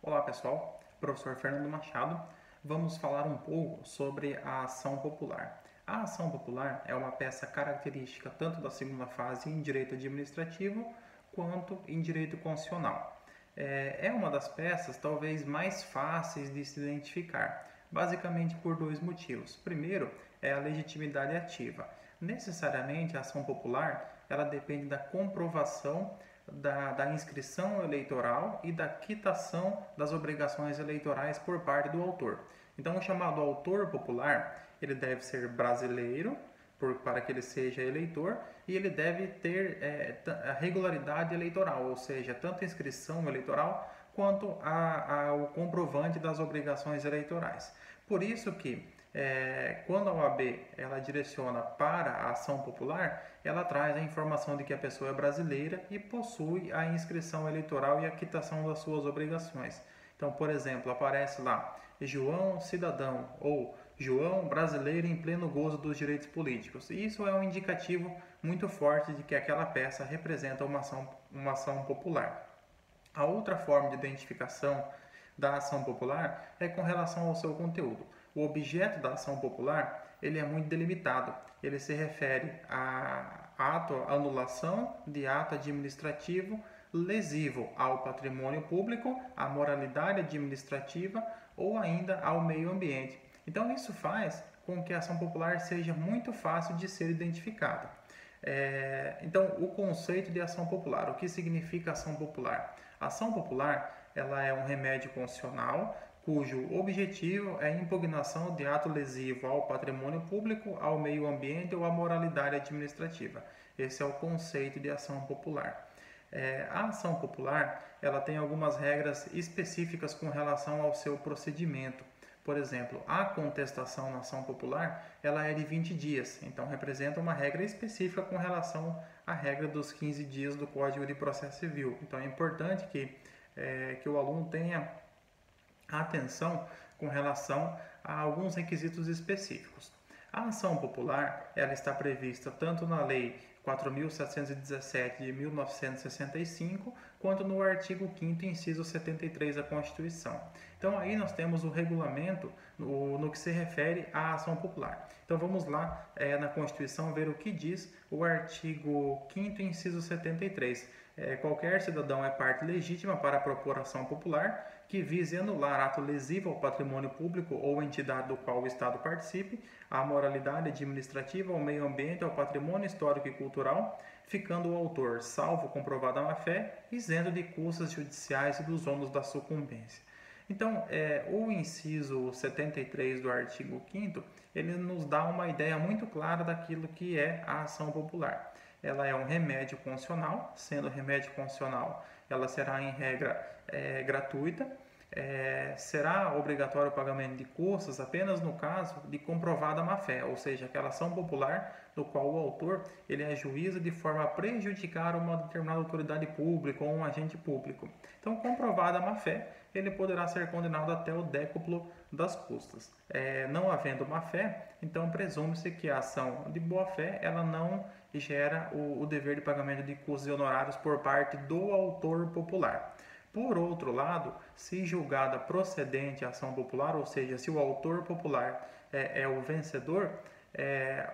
Olá pessoal, professor Fernando Machado. Vamos falar um pouco sobre a ação popular. A ação popular é uma peça característica tanto da segunda fase em direito administrativo quanto em direito constitucional. É uma das peças talvez mais fáceis de se identificar, basicamente por dois motivos. Primeiro é a legitimidade ativa. Necessariamente a ação popular ela depende da comprovação da inscrição eleitoral e da quitação das obrigações eleitorais por parte do autor. Então, o chamado autor popular, ele deve ser brasileiro, para que ele seja eleitor, e ele deve ter a regularidade eleitoral, ou seja, tanto a inscrição eleitoral quanto o comprovante das obrigações eleitorais. Por isso que quando a OAB ela direciona para a ação popular, ela traz a informação de que a pessoa é brasileira e possui a inscrição eleitoral e a quitação das suas obrigações. Então, por exemplo, aparece lá João cidadão ou João brasileiro em pleno gozo dos direitos políticos. E isso é um indicativo muito forte de que aquela peça representa uma ação popular. A outra forma de identificação da ação popular é com relação ao seu conteúdo. O objeto da ação popular ele é muito delimitado. Ele se refere a anulação de ato administrativo lesivo ao patrimônio público, à moralidade administrativa ou ainda ao meio ambiente. Então isso faz com que a ação popular seja muito fácil de ser identificada. Então, o conceito de ação popular. O que significa ação popular? A ação popular ela é um remédio constitucional cujo objetivo é a impugnação de ato lesivo ao patrimônio público, ao meio ambiente ou à moralidade administrativa. Esse é o conceito de ação popular. A ação popular ela tem algumas regras específicas com relação ao seu procedimento. Por exemplo, a contestação na ação popular ela é de 20 dias, então representa uma regra específica com relação à regra dos 15 dias do Código de Processo Civil. Então é importante que o aluno tenha atenção com relação a alguns requisitos específicos. A ação popular ela está prevista tanto na Lei 4.717 de 1965, quanto no artigo 5º, inciso 73 da Constituição. Então aí nós temos o regulamento no que se refere à ação popular. Então vamos lá na Constituição ver o que diz o artigo 5º, inciso 73. Qualquer cidadão é parte legítima para propor ação popular que vise anular ato lesivo ao patrimônio público ou entidade do qual o Estado participe, à moralidade administrativa, ao meio ambiente, ao patrimônio histórico e cultural, ficando o autor, salvo comprovada má-fé, isento de custas judiciais e dos ônus da sucumbência. Então, o inciso 73 do artigo 5º, ele nos dá uma ideia muito clara daquilo que é a ação popular. Ela é um remédio constitucional, sendo remédio constitucional, ela será em regra gratuita. Será obrigatório o pagamento de custas apenas no caso de comprovada má-fé, ou seja, aquela ação popular no qual o autor ele ajuiza de forma a prejudicar uma determinada autoridade pública ou um agente público. Então, comprovada a má-fé, ele poderá ser condenado até o décuplo das custas. Não havendo má-fé, então presume-se que a ação de boa-fé ela não gera o dever de pagamento de custos e honorários por parte do autor popular. Por outro lado, se julgada procedente a ação popular, ou seja, se o autor popular é o vencedor,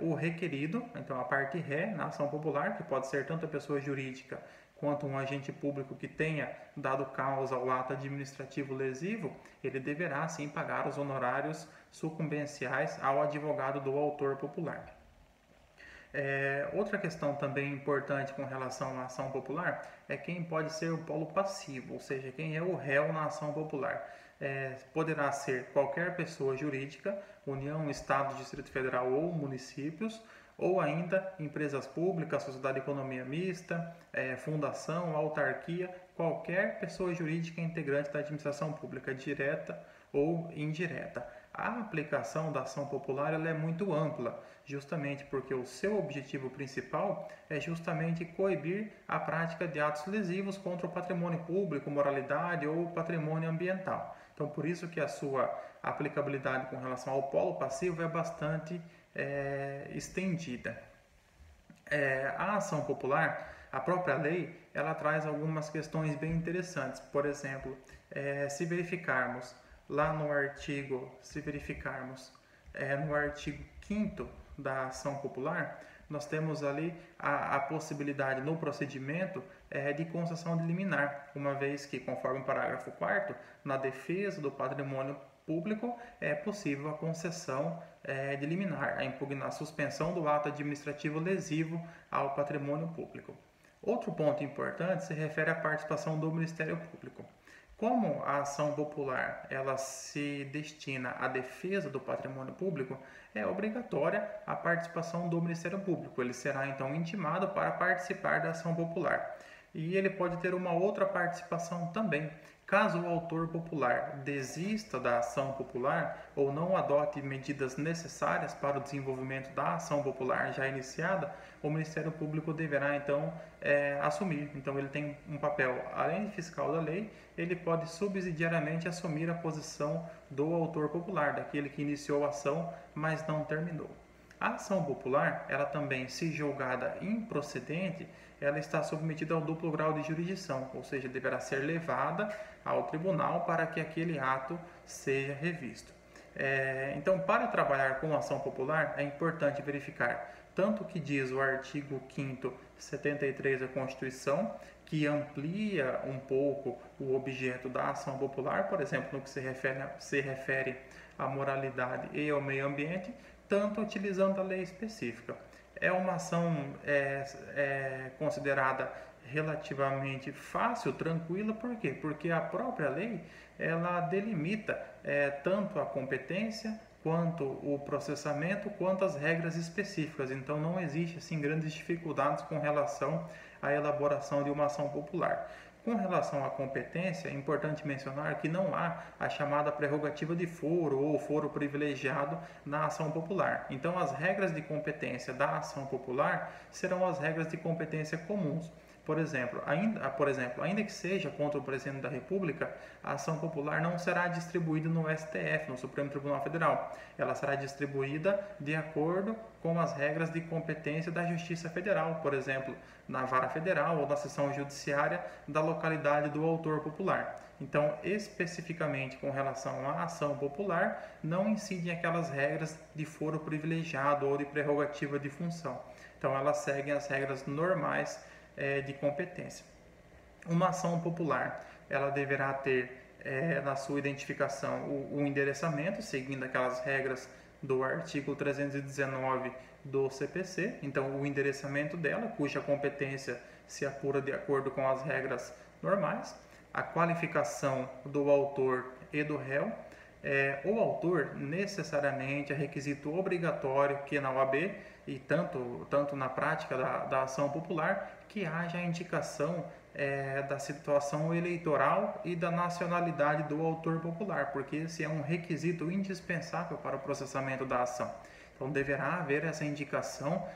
o requerido, então a parte ré na ação popular, que pode ser tanto a pessoa jurídica quanto um agente público que tenha dado causa ao ato administrativo lesivo, ele deverá sim pagar os honorários sucumbenciais ao advogado do autor popular. Outra questão também importante com relação à ação popular é quem pode ser o polo passivo, ou seja, quem é o réu na ação popular. Poderá ser qualquer pessoa jurídica, União, Estado, Distrito Federal ou municípios, ou ainda empresas públicas, sociedade de economia mista, fundação, autarquia, qualquer pessoa jurídica integrante da administração pública, direta ou indireta. A aplicação da ação popular ela é muito ampla, justamente porque o seu objetivo principal é justamente coibir a prática de atos lesivos contra o patrimônio público, moralidade ou patrimônio ambiental. Então, por isso que a sua aplicabilidade com relação ao polo passivo é bastante estendida. A ação popular A própria lei, ela traz algumas questões bem interessantes. Por exemplo, se verificarmos lá no artigo, no artigo 5º da ação popular, nós temos ali a possibilidade no procedimento de concessão de liminar, uma vez que, conforme o parágrafo 4º, na defesa do patrimônio público é possível a concessão de liminar, a suspensão do ato administrativo lesivo ao patrimônio público. Outro ponto importante se refere à participação do Ministério Público. Como a ação popular ela se destina à defesa do patrimônio público, é obrigatória a participação do Ministério Público. Ele será então intimado para participar da ação popular. E ele pode ter uma outra participação também. Caso o autor popular desista da ação popular ou não adote medidas necessárias para o desenvolvimento da ação popular já iniciada, o Ministério Público deverá então assumir. Então ele tem um papel, além de fiscal da lei, ele pode subsidiariamente assumir a posição do autor popular, daquele que iniciou a ação, mas não terminou. A ação popular, ela também, se julgada improcedente, ela está submetida ao duplo grau de jurisdição, ou seja, deverá ser levada ao tribunal para que aquele ato seja revisto. Então, para trabalhar com ação popular, é importante verificar tanto o que diz o artigo 5º, 73 da Constituição, que amplia um pouco o objeto da ação popular, por exemplo, no que se refere à moralidade e ao meio ambiente, tanto utilizando a lei específica. É uma ação considerada relativamente fácil, tranquila, por quê? Porque a própria lei ela delimita tanto a competência quanto o processamento, quanto as regras específicas. Então não existe assim grandes dificuldades com relação à elaboração de uma ação popular. Com relação à competência, é importante mencionar que não há a chamada prerrogativa de foro ou foro privilegiado na ação popular. Então, as regras de competência da ação popular serão as regras de competência comuns. Por exemplo, ainda que seja contra o presidente da República, a ação popular não será distribuída no STF, no Supremo Tribunal Federal. Ela será distribuída de acordo com as regras de competência da Justiça Federal, por exemplo, na Vara Federal ou na seção judiciária da localidade do autor popular. Então, especificamente com relação à ação popular, não incidem aquelas regras de foro privilegiado ou de prerrogativa de função. Então, elas seguem as regras normais de competência. Uma ação popular, ela deverá ter na sua identificação o endereçamento, seguindo aquelas regras do artigo 319 do CPC, então o endereçamento dela, cuja competência se apura de acordo com as regras normais, a qualificação do autor e do réu. O autor necessariamente é requisito obrigatório que na OAB e tanto na prática da ação popular que haja a indicação da situação eleitoral e da nacionalidade do autor popular, porque esse é um requisito indispensável para o processamento da ação. Então deverá haver essa indicação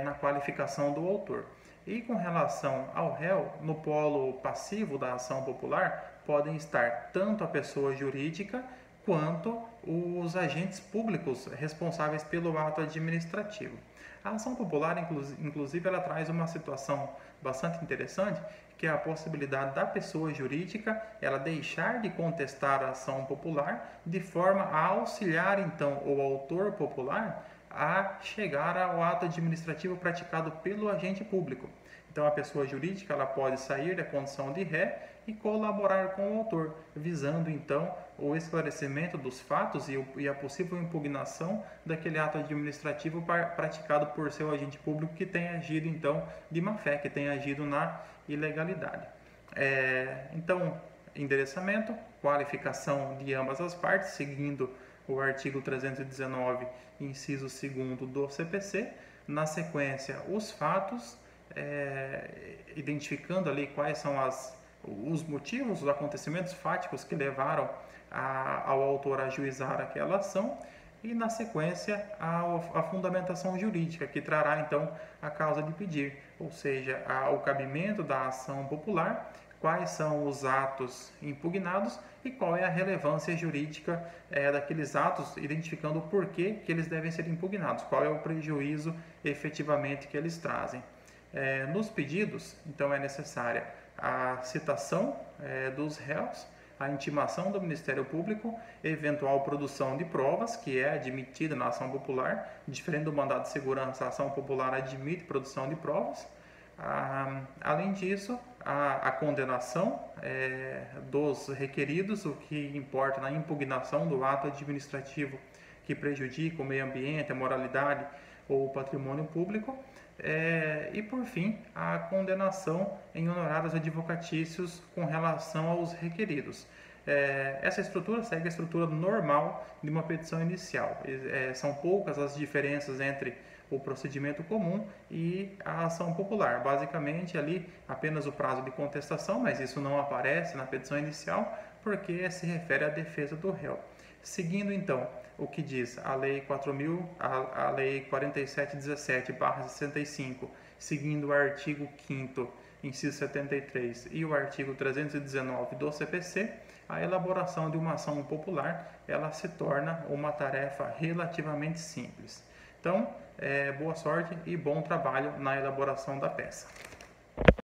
na qualificação do autor. E com relação ao réu, no polo passivo da ação popular podem estar tanto a pessoa jurídica quanto os agentes públicos responsáveis pelo ato administrativo. A ação popular, inclusive, ela traz uma situação bastante interessante, que é a possibilidade da pessoa jurídica ela deixar de contestar a ação popular de forma a auxiliar, então, o autor popular a chegar ao ato administrativo praticado pelo agente público. Então, a pessoa jurídica ela pode sair da condição de ré e colaborar com o autor, visando então o esclarecimento dos fatos e a possível impugnação daquele ato administrativo praticado por seu agente público que tenha agido então de má fé, que tenha agido na ilegalidade. Então, endereçamento, qualificação de ambas as partes, seguindo o artigo 319, inciso 2º do CPC. Na sequência, os fatos, identificando ali quais são os motivos, os acontecimentos fáticos que levaram ao autor a ajuizar aquela ação, e na sequência a fundamentação jurídica, que trará então a causa de pedir, ou seja, o cabimento da ação popular, quais são os atos impugnados e qual é a relevância jurídica daqueles atos, identificando o porquê que eles devem ser impugnados, qual é o prejuízo efetivamente que eles trazem. Nos pedidos, então, é necessária a citação dos réus, a intimação do Ministério Público, eventual produção de provas, que é admitida na ação popular, diferente do mandado de segurança, a ação popular admite produção de provas. Além disso, a condenação dos requeridos, o que importa na impugnação do ato administrativo que prejudica o meio ambiente, a moralidade ou o patrimônio público. E, por fim, a condenação em honorários advocatícios com relação aos requeridos. Essa estrutura segue a estrutura normal de uma petição inicial. São poucas as diferenças entre o procedimento comum e a ação popular. Basicamente, ali apenas o prazo de contestação, mas isso não aparece na petição inicial porque se refere à defesa do réu. Seguindo, então, o que diz a Lei 4717/65, seguindo o artigo 5º, inciso 73 e o artigo 319 do CPC, a elaboração de uma ação popular, ela se torna uma tarefa relativamente simples. Então, boa sorte e bom trabalho na elaboração da peça.